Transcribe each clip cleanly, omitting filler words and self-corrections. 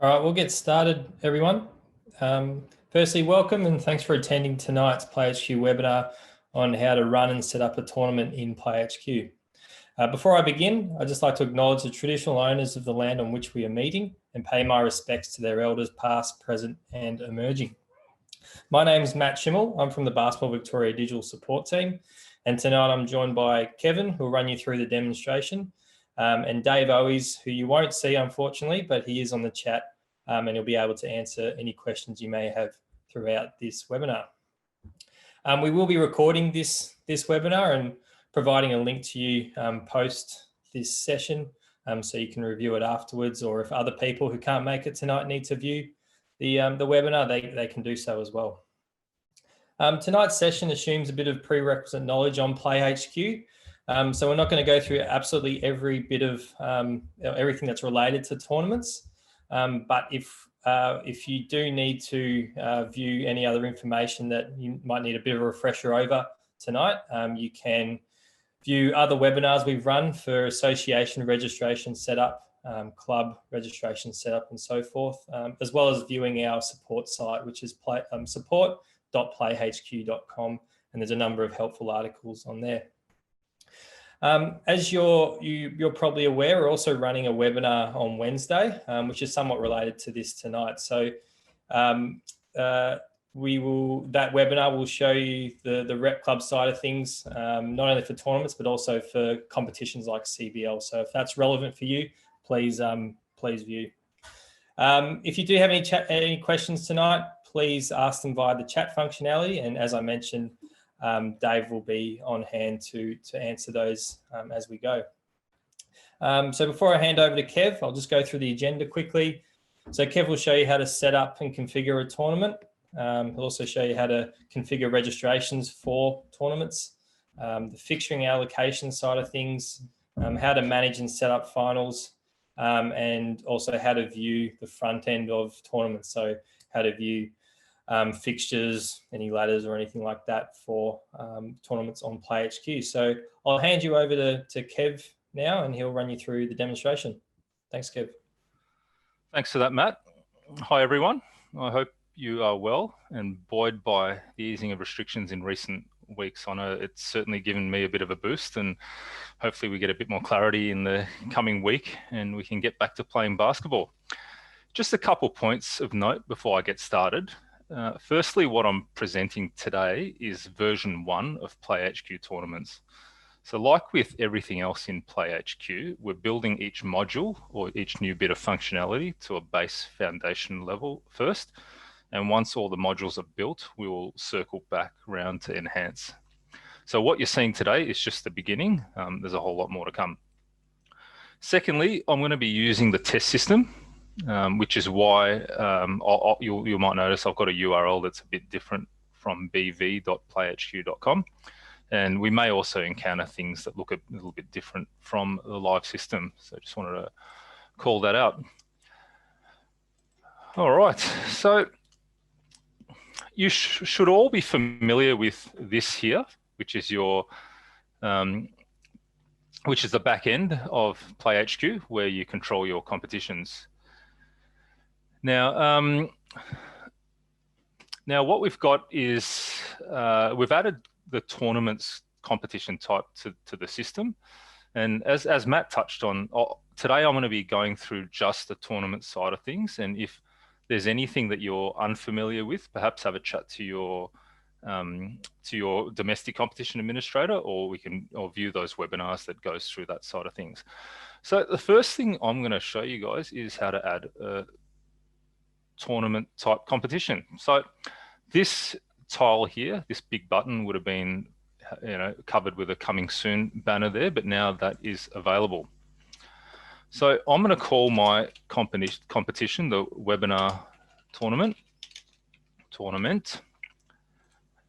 All right, we'll get started, everyone. Firstly, welcome and thanks for attending tonight's PlayHQ webinar on how to run and set up a tournament in PlayHQ. Before I begin, I'd just like to acknowledge the traditional owners of the land on which we are meeting and pay my respects to their elders past, present and emerging. My name is Matt Shimell. I'm from the Basketball Victoria Digital Support Team. And tonight I'm joined by Kevin, who will run you through the demonstration, and Dave Owies, who you won't see, unfortunately, but he is on the chat and he'll be able to answer any questions you may have throughout this webinar. We will be recording this webinar and providing a link to you post this session so you can review it afterwards, or if other people who can't make it tonight need to view the webinar, they can do so as well. Tonight's session assumes a bit of prerequisite knowledge on PlayHQ. So we're not going to go through absolutely every bit of everything that's related to tournaments. But if you do need to view any other information that you might need a bit of a refresher over tonight, you can view other webinars we've run for association registration setup, club registration setup and so forth, as well as viewing our support site, which is support.playhq.com, and there's a number of helpful articles on there. As you're probably aware, we're also running a webinar on Wednesday, which is somewhat related to this tonight. So that webinar will show you the rep club side of things, not only for tournaments, but also for competitions like CBL. So if that's relevant for you, please view. If you do have any questions tonight, please ask them via the chat functionality. And as I mentioned, Dave will be on hand to answer those as we go. So before I hand over to Kev, I'll just go through the agenda quickly. So Kev will show you how to set up and configure a tournament. He'll also show you how to configure registrations for tournaments, the fixturing allocation side of things, how to manage and set up finals, and also how to view the front end of tournaments. So how to view fixtures, any ladders or anything like that for tournaments on PlayHQ. So I'll hand you over to Kev now and he'll run you through the demonstration. Thanks, Kev. Thanks for that, Matt. Hi, everyone. I hope you are well and buoyed by the easing of restrictions in recent weeks. I know it's certainly given me a bit of a boost, and hopefully we get a bit more clarity in the coming week and we can get back to playing basketball. Just a couple points of note before I get started. Firstly, what I'm presenting today is version 1 of PlayHQ tournaments. So like with everything else in PlayHQ, we're building each module or each new bit of functionality to a base foundation level first. And once all the modules are built, we will circle back around to enhance. So what you're seeing today is just the beginning. There's a whole lot more to come. Secondly, I'm going to be using the test system, which is why you might notice I've got a URL that's a bit different from bv.playhq.com. And we may also encounter things that look a little bit different from the live system. So I just wanted to call that out. All right, so you should all be familiar with this here, which is your which is the back end of PlayHQ, where you control your competitions. Now, what we've got is we've added the tournaments competition type to the system. And as Matt touched on, today I'm going to be going through just the tournament side of things. And if there's anything that you're unfamiliar with, perhaps have a chat to your domestic competition administrator, or view those webinars that goes through that side of things. So the first thing I'm going to show you guys is how to add a tournament type competition. So this tile here, this big button would have been covered with a coming soon banner there, but now that is available. So I'm going to call my competition the webinar tournament,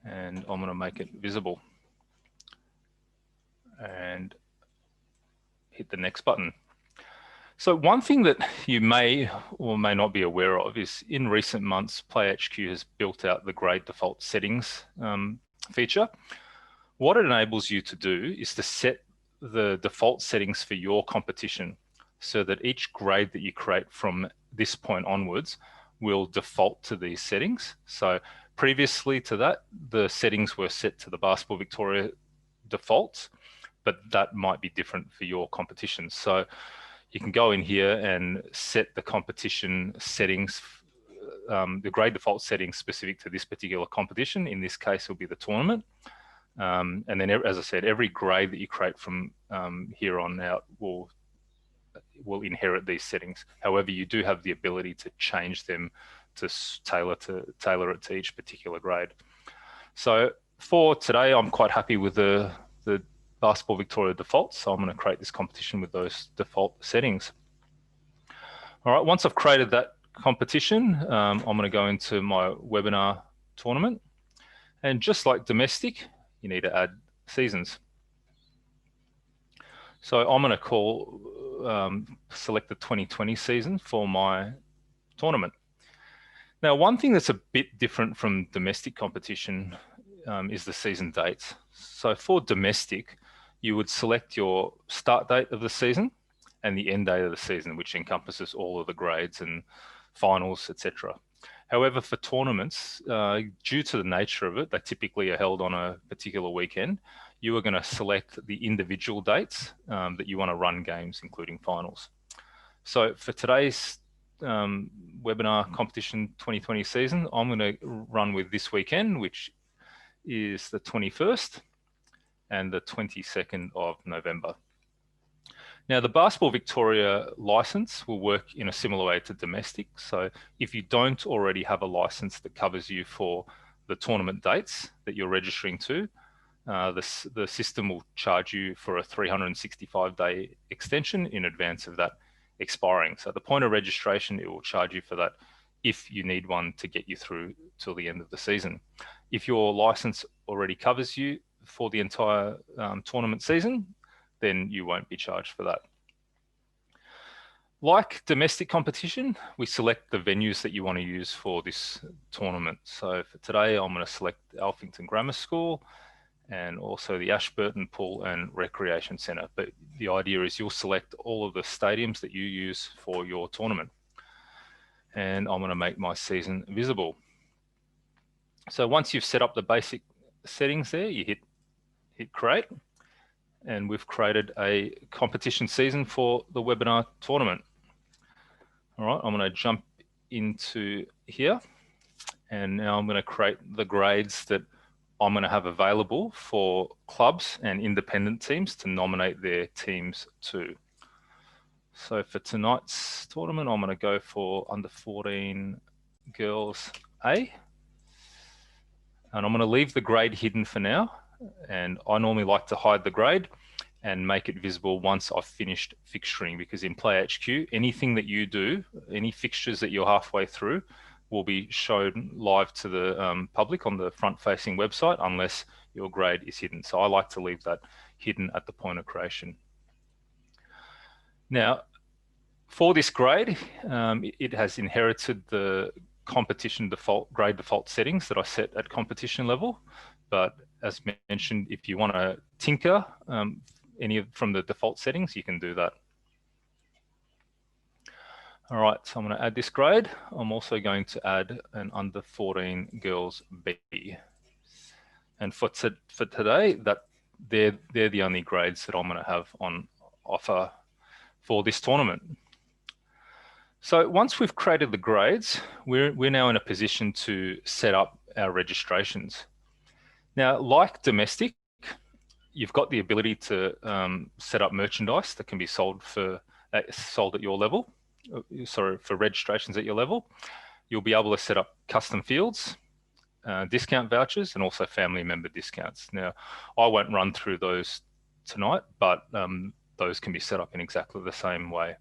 and I'm going to make it visible and hit the next button. So one thing that you may or may not be aware of is in recent months, PlayHQ has built out the grade default settings feature. What it enables you to do is to set the default settings for your competition so that each grade that you create from this point onwards will default to these settings. So previously to that, the settings were set to the Basketball Victoria defaults, but that might be different for your competition. So you can go in here and set the competition settings, the grade default settings specific to this particular competition. In this case, will be the tournament. And then, as I said, every grade that you create from here on out will inherit these settings. However, you do have the ability to change them to tailor it to each particular grade. So for today, I'm quite happy with the Basketball Victoria defaults. So I'm going to create this competition with those default settings. All right, once I've created that competition, I'm going to go into my webinar tournament. And just like domestic, you need to add seasons. So I'm going to select the 2020 season for my tournament. Now, one thing that's a bit different from domestic competition is the season dates. So for domestic, you would select your start date of the season and the end date of the season, which encompasses all of the grades and finals, etc. However, for tournaments, due to the nature of it, they typically are held on a particular weekend. You are going to select the individual dates that you want to run games, including finals. So for today's webinar competition 2020 season, I'm going to run with this weekend, which is the 21st and the 22nd of November. Now, the Basketball Victoria license will work in a similar way to domestic. So if you don't already have a license that covers you for the tournament dates that you're registering to, the system will charge you for a 365-day extension in advance of that expiring. So at the point of registration, it will charge you for that if you need one to get you through till the end of the season. If your license already covers you for the entire tournament season, then you won't be charged for that. Like domestic competition, we select the venues that you want to use for this tournament. So for today, I'm going to select Alphington Grammar School and also the Ashburton Pool and Recreation Centre. But the idea is you'll select all of the stadiums that you use for your tournament. And I'm going to make my season visible. So once you've set up the basic settings there, you hit create. And we've created a competition season for the webinar tournament. All right, I'm going to jump into here. And now I'm going to create the grades that I'm going to have available for clubs and independent teams to nominate their teams to. So for tonight's tournament, I'm going to go for under 14 girls A. And I'm going to leave the grade hidden for now. And I normally like to hide the grade and make it visible once I've finished fixturing, because in PlayHQ, anything that you do, any fixtures that you're halfway through, will be shown live to the public on the front-facing website unless your grade is hidden. So I like to leave that hidden at the point of creation. Now, for this grade, it has inherited the competition grade default settings that I set at competition level. But as mentioned, if you want to tinker from the default settings, you can do that. All right, so I'm going to add this grade. I'm also going to add an under 14 girls B. And for today, they're the only grades that I'm going to have on offer for this tournament. So once we've created the grades, we're now in a position to set up our registrations. Now, like domestic, you've got the ability to set up merchandise that can be sold at your level. Sorry, for registrations at your level. You'll be able to set up custom fields, discount vouchers, and also family member discounts. Now, I won't run through those tonight, but those can be set up in exactly the same way.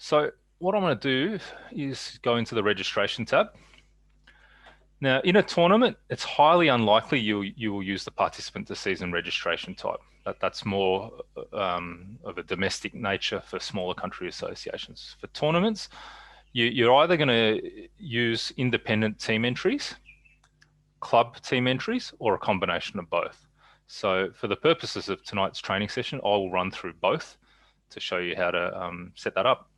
So what I'm going to do is go into the registration tab. Now, in a tournament, it's highly unlikely you will use the participant to season registration type. That's more of a domestic nature for smaller country associations. For tournaments, you're either going to use independent team entries, club team entries, or a combination of both. So for the purposes of tonight's training session, I will run through both to show you how to set that up.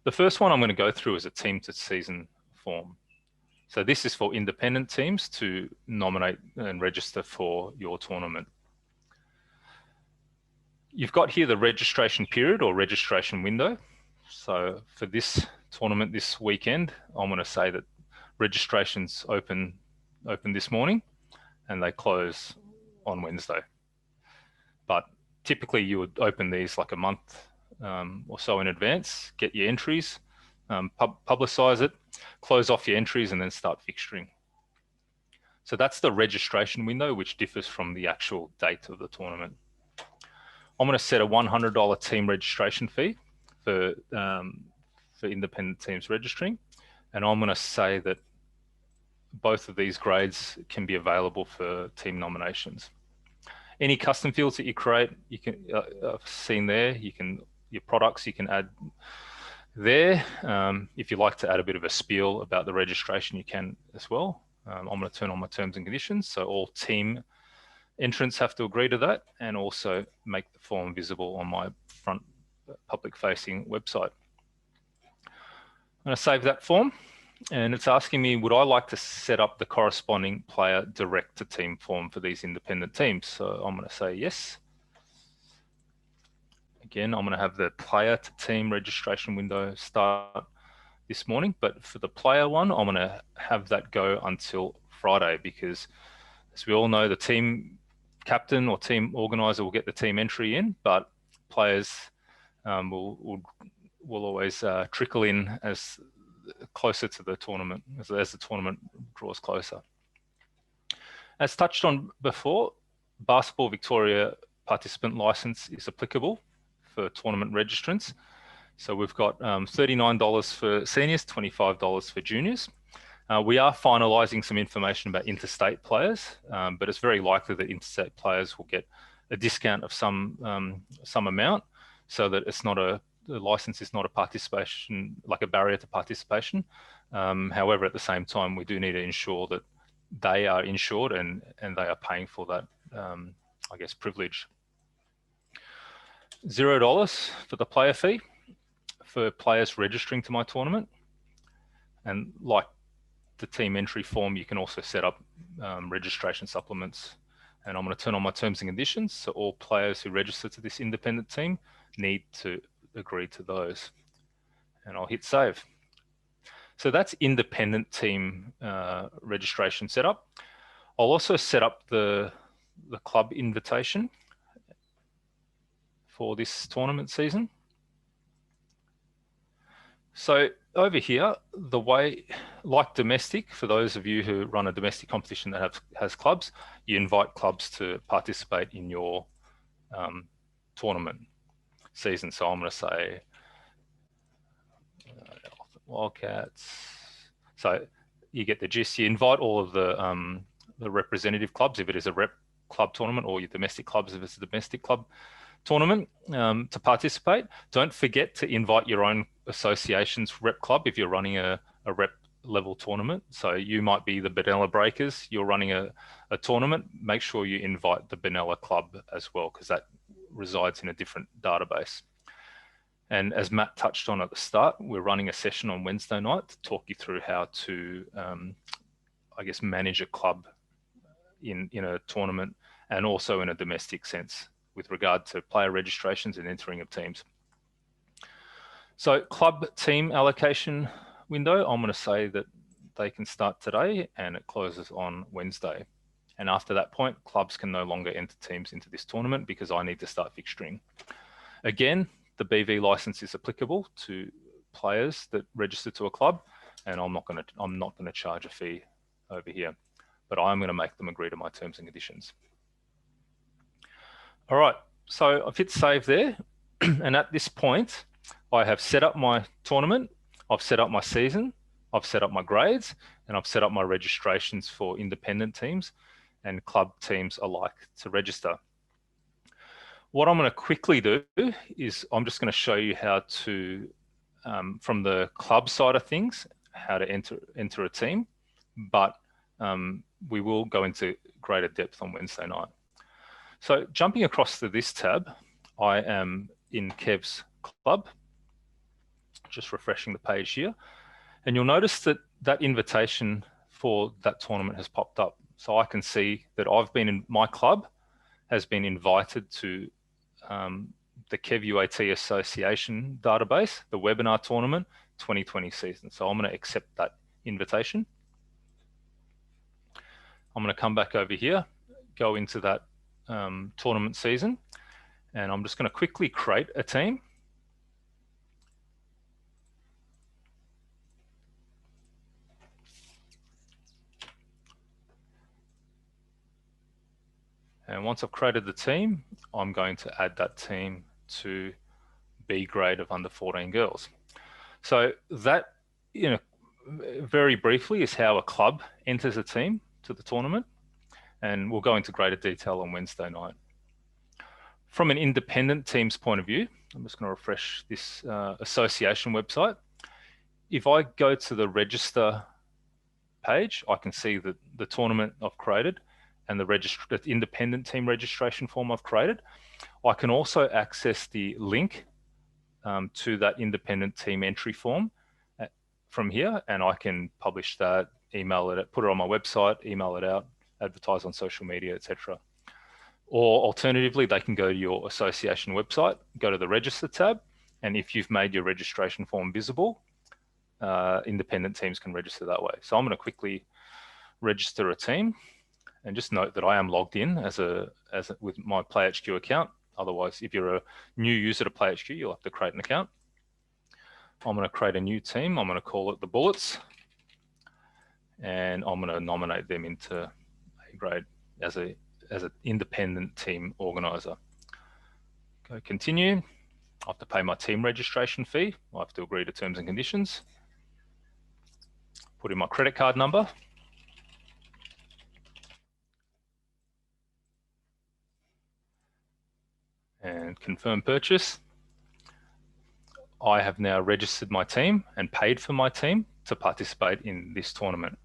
The first one I'm going to go through is a team to season form. So this is for independent teams to nominate and register for your tournament. You've got here the registration period or registration window. So for this tournament this weekend, I'm going to say that registrations open this morning and they close on Wednesday. But typically you would open these like a month or so in advance, get your entries, publicize it, close off your entries, and then start fixturing. So that's the registration window, which differs from the actual date of the tournament. I'm going to set a $100 team registration fee for independent teams registering, and I'm going to say that both of these grades can be available for team nominations. Any custom fields that you create, you can I've seen there. Your products you can add there. If you like to add a bit of a spiel about the registration, you can as well. I'm going to turn on my terms and conditions, so all team entrants have to agree to that, and also make the form visible on my front public-facing website. I'm going to save that form, and it's asking me, would I like to set up the corresponding player direct-to-team form for these independent teams? So I'm going to say yes. Again, I'm going to have the player-to-team registration window start this morning, but for the player one, I'm going to have that go until Friday, because as we all know, the team captain or team organizer will get the team entry in, but players will always trickle in as closer to the tournament, as the tournament draws closer. As touched on before, Basketball Victoria participant license is applicable for tournament registrants. So we've got $39 for seniors, $25 for juniors. We are finalising some information about interstate players, but it's very likely that interstate players will get a discount of some amount, so that it's not the license is not a participation, like a barrier to participation. However, at the same time, we do need to ensure that they are insured and they are paying for that, I guess, privilege. $0 for the player fee for players registering to my tournament, and like the team entry form, you can also set up registration supplements. And I'm going to turn on my terms and conditions. So all players who register to this independent team need to agree to those. And I'll hit save. So that's independent team registration setup. I'll also set up the club invitation for this tournament season. So over here, the way, like domestic, for those of you who run a domestic competition that has clubs, you invite clubs to participate in your tournament season. So I'm going to say Wildcats. So you get the gist. You invite all of the representative clubs if it is a rep club tournament, or your domestic clubs if it's a domestic club tournament, to participate. Don't forget to invite your own association's rep club if you're running a rep level tournament. So you might be the Benalla Breakers, you're running a tournament, make sure you invite the Benalla club as well, because that resides in a different database. And as Matt touched on at the start, we're running a session on Wednesday night to talk you through how to, I guess, manage a club in a tournament, and also in a domestic sense with regard to player registrations and entering of teams. So club team allocation window, I'm going to say that they can start today and it closes on Wednesday. And after that point, clubs can no longer enter teams into this tournament because I need to start fixturing. Again, the BV license is applicable to players that register to a club, and I'm not going to charge a fee over here, but I'm going to make them agree to my terms and conditions. All right, so I've hit save there. And at this point, I have set up my tournament, I've set up my season, I've set up my grades, and I've set up my registrations for independent teams and club teams alike to register. What I'm going to quickly do is I'm just going to show you how to, from the club side of things, how to enter a team, but we will go into greater depth on Wednesday night. So jumping across to this tab, I am in Kev's club. just refreshing the page here. And you'll notice that that invitation for that tournament has popped up. So I can see that my club has been invited to the KevUAT Association database, the webinar tournament 2020 season. So I'm going to accept that invitation. I'm going to come back over here, go into that tournament season, and I'm just going to quickly create a team. And once I've created the team, I'm going to add that team to B grade of under 14 girls. So that, very briefly is how a club enters a team to the tournament. And we'll go into greater detail on Wednesday night. From an independent team's point of view, I'm just going to refresh this association website. If I go to the register page, I can see that the tournament I've created and the independent team registration form I've created. I can also access the link to that independent team entry form from here, and I can publish that, email it, put it on my website, email it out, advertise on social media, etc. Or alternatively, they can go to your association website, go to the register tab, and if you've made your registration form visible, independent teams can register that way. So I'm going to quickly register a team, and just note that I am logged in with my PlayHQ account. Otherwise, if you're a new user to PlayHQ, you'll have to create an account. I'm going to create a new team. I'm going to call it the Bullets, and I'm going to nominate them into A grade as an independent team organizer. Go continue. I have to pay my team registration fee. I have to agree to terms and conditions. Put in my credit card number. And confirm purchase. I have now registered my team and paid for my team to participate in this tournament.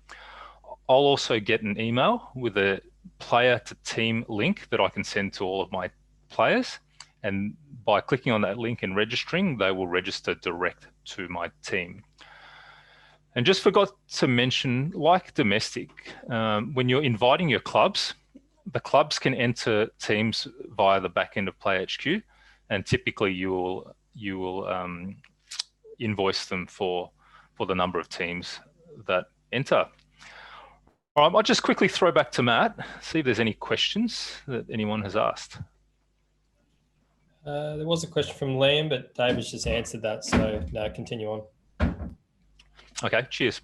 I'll also get an email with a player to team link that I can send to all of my players. And by clicking on that link and registering, they will register direct to my team. And just forgot to mention, like domestic, when you're inviting your clubs, the clubs can enter teams via the back end of PlayHQ, and typically you will invoice them for the number of teams that enter. All right, I'll just quickly throw back to Matt, see if there's any questions that anyone has asked. There was a question from Liam, but David's just answered that, so no, continue on. Okay, cheers.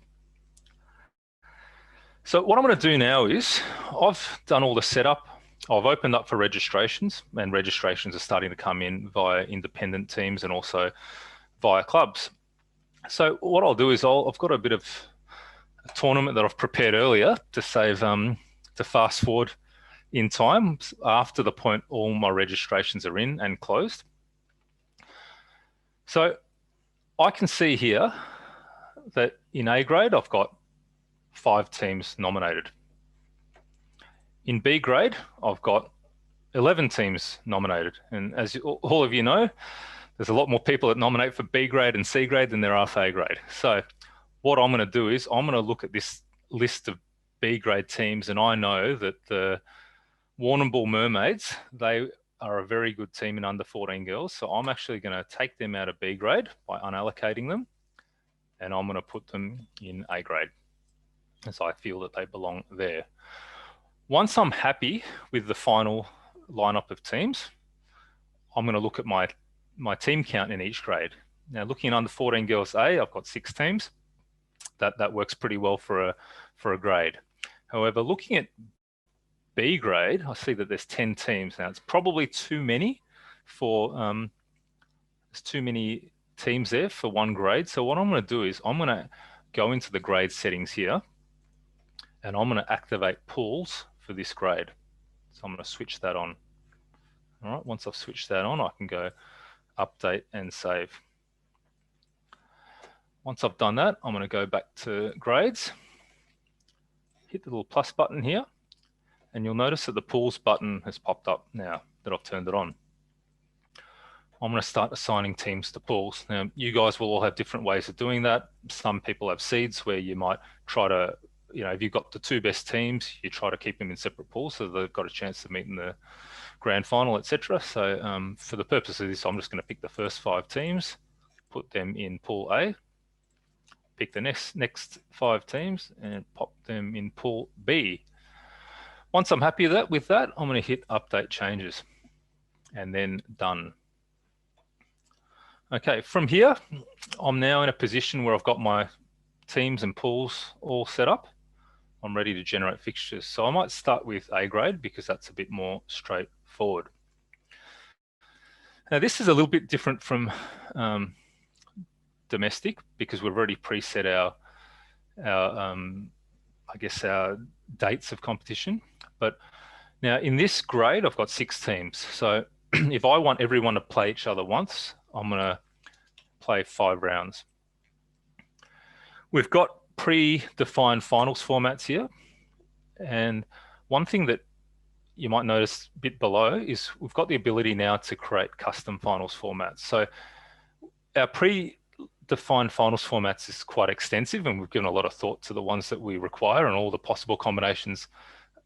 So what I'm going to do now is I've done all the setup. I've opened up for registrations, and registrations are starting to come in via independent teams and also via clubs. So what I'll do is I've got a bit of a tournament that I've prepared earlier to save, to fast forward in time after the point all my registrations are in and closed. So I can see here that in A grade, I've got 5 teams nominated. In B grade, I've got 11 teams nominated. And as all of you know, there's a lot more people that nominate for B grade and C grade than there are for A grade. So what I'm going to do is I'm going to look at this list of B grade teams, and I know that the Warrnambool Mermaids, they are a very good team in under 14 girls. So I'm actually going to take them out of B grade by unallocating them, and I'm going to put them in A grade, as I feel that they belong there. Once I'm happy with the final lineup of teams, I'm going to look at my team count in each grade. Now, looking at under 14 girls A, I've got 6 teams. That works pretty well for a grade. However, looking at B grade, I see that there's 10 teams. Now, it's probably too many for there's too many teams there for one grade. So what I'm going to do is I'm going to go into the grade settings here, and I'm going to activate pools for this grade. So I'm going to switch that on. All right, once I've switched that on, I can go update and save. Once I've done that, I'm going to go back to grades, hit the little plus button here, and you'll notice that the pools button has popped up now that I've turned it on. I'm going to start assigning teams to pools. Now, you guys will all have different ways of doing that. Some people have seeds where you might try to, if you've got the 2 best teams, you try to keep them in separate pools so they've got a chance to meet in the grand final, etc. So for the purpose of this, I'm just going to pick the first 5 teams, put them in pool A, pick the next 5 teams and pop them in pool B. Once I'm happy with that, I'm going to hit update changes and then done. Okay, from here, I'm now in a position where I've got my teams and pools all set up. I'm ready to generate fixtures. So I might start with A grade because that's a bit more straightforward. Now this is a little bit different from domestic because we've already preset our dates of competition. But now in this grade, I've got 6 teams. So if I want everyone to play each other once, I'm going to play 5 rounds. We've got predefined finals formats here. And one thing that you might notice a bit below is we've got the ability now to create custom finals formats. So our predefined finals formats is quite extensive, and we've given a lot of thought to the ones that we require and all the possible combinations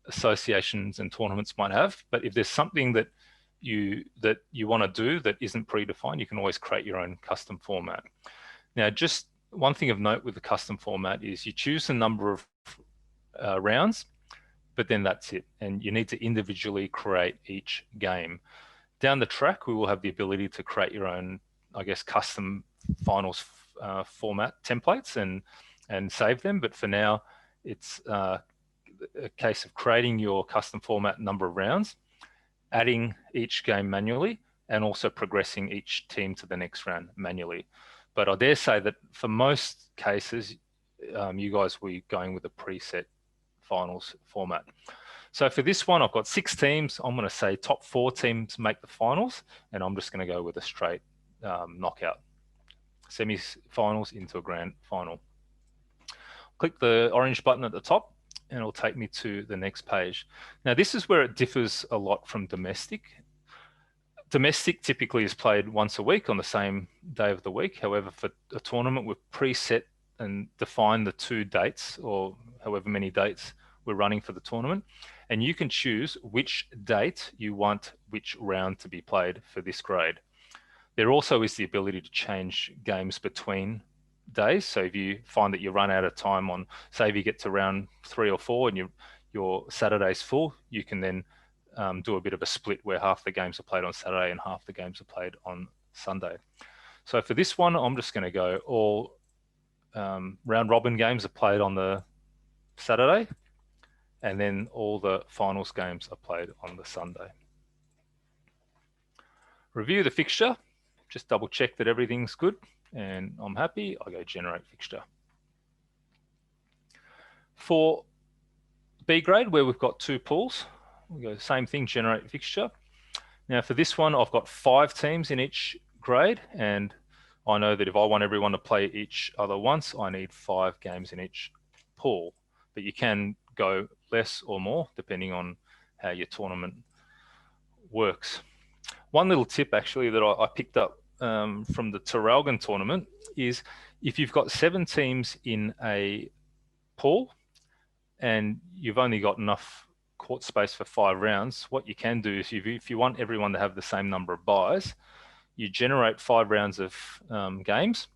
associations and tournaments might have. But if there's something that you want to do that isn't predefined, you can always create your own custom format. Now, just one thing of note with the custom format is you choose the number of rounds, but then that's it. And you need to individually create each game. Down the track, we will have the ability to create your own, custom finals format templates and save them. But for now, it's a case of creating your custom format number of rounds, adding each game manually, and also progressing each team to the next round manually. But I dare say that for most cases, you guys will be going with a preset finals format. So for this one, I've got 6 teams. I'm going to say top 4 teams make the finals, and I'm just going to go with a straight knockout. Semi-finals into a grand final. Click the orange button at the top, and it'll take me to the next page. Now, this is where it differs a lot from domestic. Domestic typically is played once a week on the same day of the week. However, for a tournament, we've preset and defined the 2 dates, or however many dates we're running for the tournament. And you can choose which date you want which round to be played for this grade. There also is the ability to change games between days. So if you find that you run out of time on, say if you get to round 3 or 4 and your Saturday's full, you can then do a bit of a split where half the games are played on Saturday and half the games are played on Sunday. So for this one, I'm just going to go all round robin games are played on the Saturday, and then all the finals games are played on the Sunday. Review the fixture, just double check that everything's good, and I'm happy. I go generate fixture. For B grade, where we've got 2 pools, we go same thing, generate fixture. Now for this one, I've got 5 teams in each grade, and I know that if I want everyone to play each other once, I need 5 games in each pool. But you can go less or more depending on how your tournament works. One little tip actually that I picked up from the Traralgon tournament is if you've got 7 teams in a pool and you've only got enough court space for 5 rounds, what you can do is if you want everyone to have the same number of buys, you generate 5 rounds of games,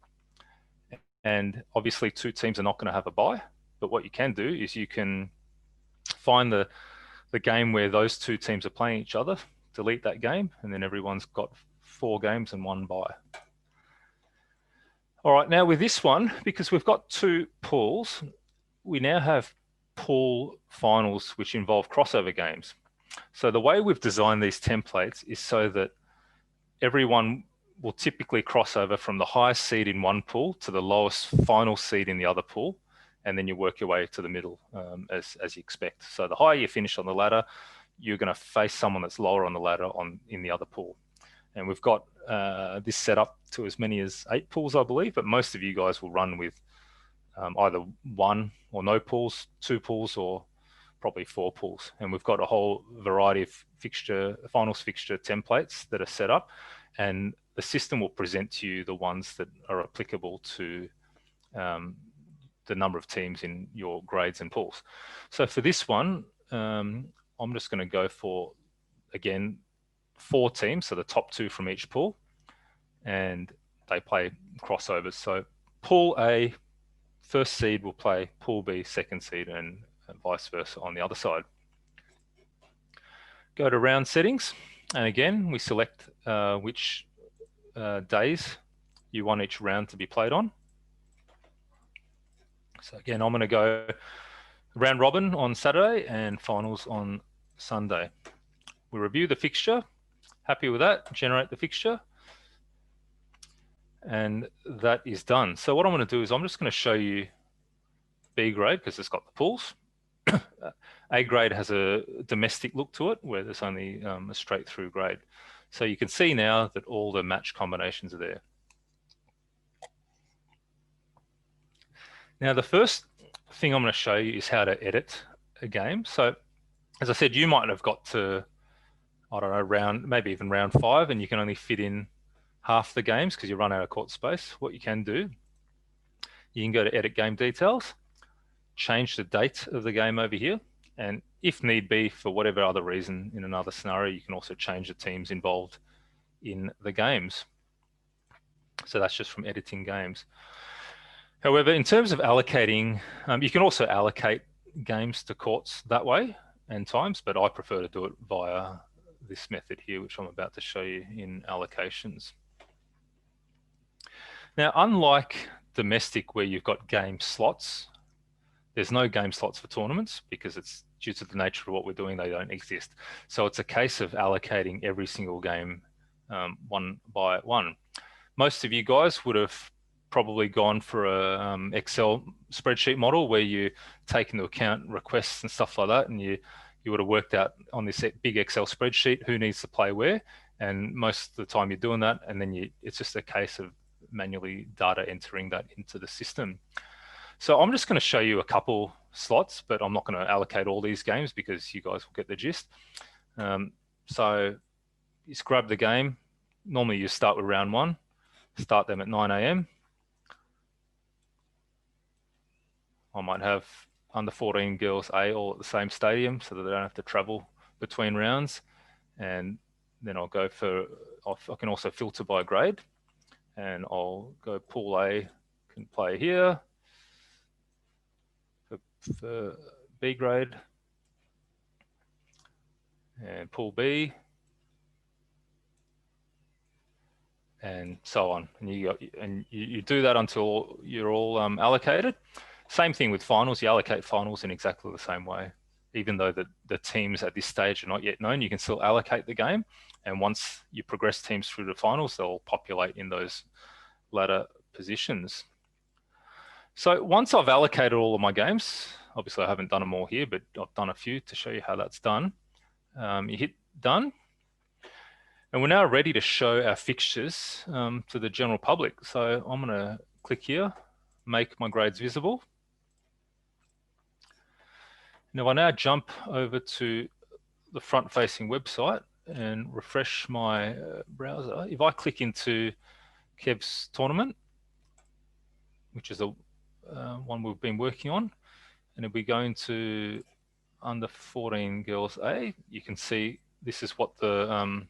and obviously 2 teams are not going to have a bye. But what you can do is you can find the game where those 2 teams are playing each other, delete that game, and then everyone's got 4 games and 1 bye. All right, now with this one, because we've got 2 pools, we now have pool finals which involve crossover games. So the way we've designed these templates is so that everyone will typically cross over from the highest seed in one pool to the lowest final seed in the other pool, and then you work your way to the middle as you expect. So the higher you finish on the ladder, you're going to face someone that's lower on the ladder in the other pool. And we've got this set up to as many as 8 pools, I believe, but most of you guys will run with either 1 or no pools, 2 pools, or probably 4 pools. And we've got a whole variety of finals fixture templates that are set up, and the system will present to you the ones that are applicable to the number of teams in your grades and pools. So for this one, I'm just going to go for, again, 4 teams, so the top 2 from each pool, and they play crossovers. So Pool A, first seed will play Pool B, second seed, and vice versa on the other side. Go to round settings, and again, we select which days you want each round to be played on. So again, I'm going to go round robin on Saturday and finals on Sunday. We review the fixture. Happy with that, generate the fixture. And that is done. So what I'm going to do is I'm just going to show you B grade because it's got the pools. A grade has a domestic look to it where there's only a straight through grade. So you can see now that all the match combinations are there. Now, the first thing I'm going to show you is how to edit a game. So as I said, you might have got to, I don't know, maybe even round 5, and you can only fit in half the games because you run out of court space. What you can do, you can go to edit game details, change the date of the game over here, and if need be, for whatever other reason in another scenario, you can also change the teams involved in the games. So that's just from editing games. However, in terms of allocating, you can also allocate games to courts that way and times, but I prefer to do it via this method here, which I'm about to show you in allocations. Now, unlike domestic where you've got game slots, there's no game slots for tournaments because it's due to the nature of what we're doing, they don't exist. So it's a case of allocating every single game one by one. Most of you guys would have probably gone for a Excel spreadsheet model where you take into account requests and stuff like that, and you would have worked out on this big Excel spreadsheet who needs to play where, and most of the time you're doing that, and then it's just a case of manually data entering that into the system. So I'm just going to show you a couple slots, but I'm not going to allocate all these games because you guys will get the gist. So you grab the game. Normally you start with round 1, start them at 9 AM. I might have under 14 girls A all at the same stadium so that they don't have to travel between rounds. And then I'll go for, I can also filter by grade, and I'll go Pool A can play here for B grade, and Pool B, and so on. And you do that until you're all allocated. Same thing with finals. You allocate finals in exactly the same way. Even though the teams at this stage are not yet known, you can still allocate the game. And once you progress teams through the finals, they'll populate in those ladder positions. So once I've allocated all of my games, obviously I haven't done them all here, but I've done a few to show you how that's done. You hit done. And we're now ready to show our fixtures to the general public. So I'm going to click here, make my grades visible. Now I jump over to the front-facing website and refresh my browser. If I click into Kev's tournament, which is the one we've been working on, and if we go into under 14 girls A, you can see this is what the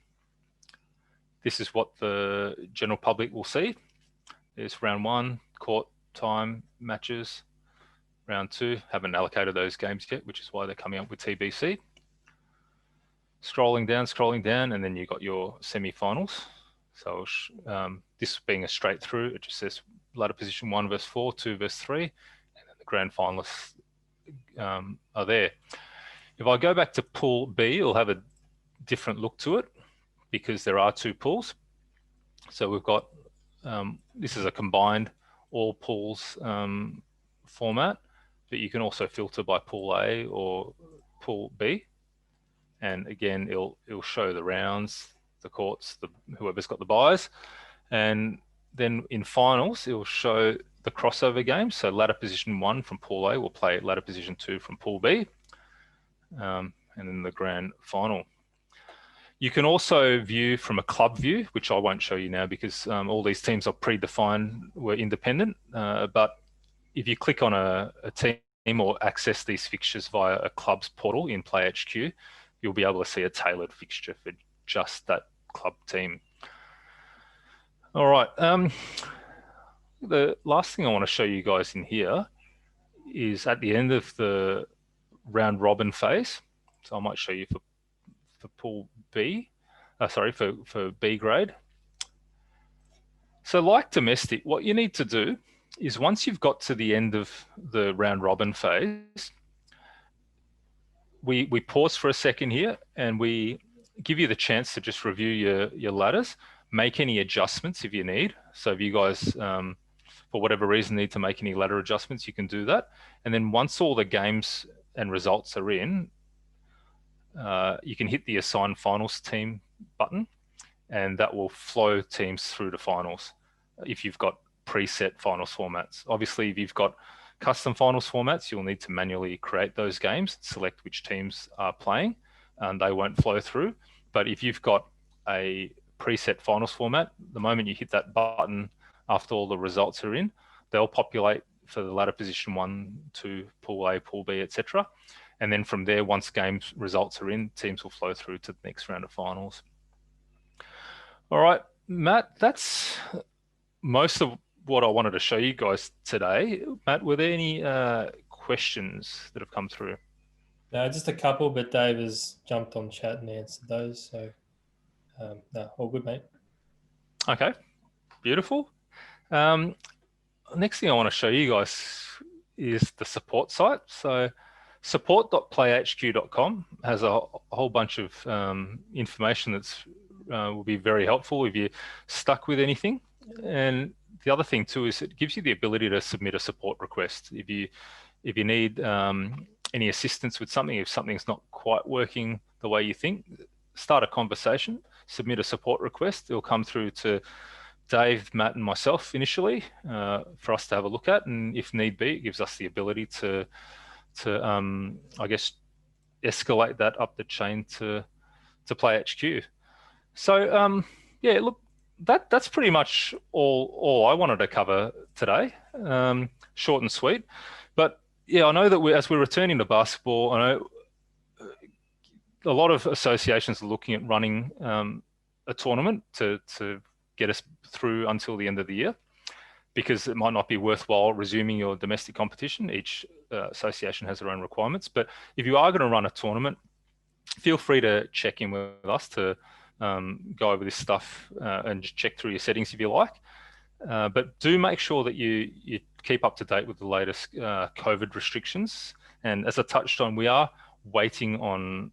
general public will see. There's round 1, court, time, matches. Round 2, haven't allocated those games yet, which is why they're coming up with TBC. Scrolling down, and then you've got your semi-finals. So this being a straight through, it just says ladder position 1 versus 4, 2 versus 3, and then the grand finalists are there. If I go back to Pool B, it'll have a different look to it because there are 2 pools. So we've got, this is a combined all pools format, but you can also filter by Pool A or Pool B. And again, it'll show the rounds, the courts, whoever's got the buys. And then in finals, it'll show the crossover games. So ladder position 1 from Pool A will play ladder position 2 from Pool B. and then the grand final. You can also view from a club view, which I won't show you now because all these teams are predefined, were independent. But if you click on a team or access these fixtures via a club's portal in PlayHQ, you'll be able to see a tailored fixture for just that club team. All right. The last thing I want to show you guys in here is at the end of the round robin phase. So I might show you for pool B, for B grade. So like domestic, what you need to do is once you've got to the end of the round robin phase, we pause for a second here and we give you the chance to just review your ladders, make any adjustments if you need. So if you guys, for whatever reason, need to make any ladder adjustments, you can do that. And then once all the games and results are in, you can hit the assign finals team button and that will flow teams through to finals if you've got preset finals formats. Obviously, if you've got custom finals formats, you'll need to manually create those games, select which teams are playing, and they won't flow through. But if you've got a preset finals format, the moment you hit that button after all the results are in, they'll populate for the ladder position 1, 2, pool A, pool B, etc. And then from there, once games results are in, teams will flow through to the next round of finals. All right, Matt, that's most of what I wanted to show you guys today. Matt, were there any questions that have come through? No, just a couple, but Dave has jumped on chat and answered those. So, no, all good, mate. Okay, beautiful. Next thing I want to show you guys is the support site. So support.playhq.com has a whole bunch of information that's will be very helpful if you're stuck with anything. And the other thing too is it gives you the ability to submit a support request if you need any assistance with something. If something's not quite working the way you think, start a conversation, submit a support request. It'll come through to Dave, Matt, and myself initially for us to have a look at, and if need be, it gives us the ability to I guess escalate that up the chain to PlayHQ. So yeah, look, that's pretty much all I wanted to cover today. Short and sweet, but yeah, I know that as we're returning to basketball, I know a lot of associations are looking at running a tournament to get us through until the end of the year, because it might not be worthwhile resuming your domestic competition. Each association has their own requirements, but if you are going to run a tournament, feel free to check in with us to go over this stuff and just check through your settings if you like. But do make sure that you keep up to date with the latest COVID restrictions. And as I touched on, we are waiting on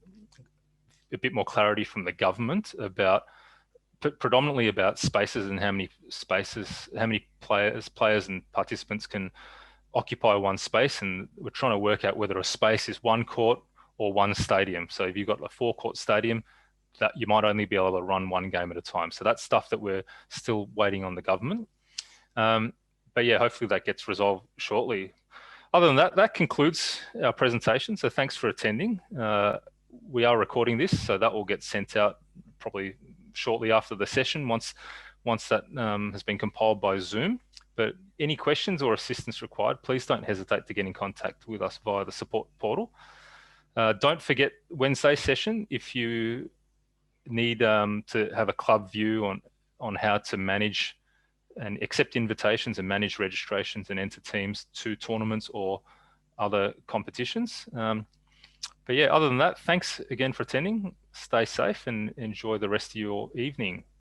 a bit more clarity from the government about predominantly about spaces and how many players and participants can occupy one space. And we're trying to work out whether a space is one court or one stadium. So if you've got a 4-court stadium, that you might only be able to run one game at a time. So that's stuff that we're still waiting on the government. But yeah, hopefully that gets resolved shortly. Other than that, that concludes our presentation. So thanks for attending. We are recording this, so that will get sent out probably shortly after the session once that has been compiled by Zoom. But any questions or assistance required, please don't hesitate to get in contact with us via the support portal. Don't forget Wednesday's session if you need to have a club view on how to manage and accept invitations and manage registrations and enter teams to tournaments or other competitions. But yeah, other than that, thanks again for attending. Stay safe and enjoy the rest of your evening.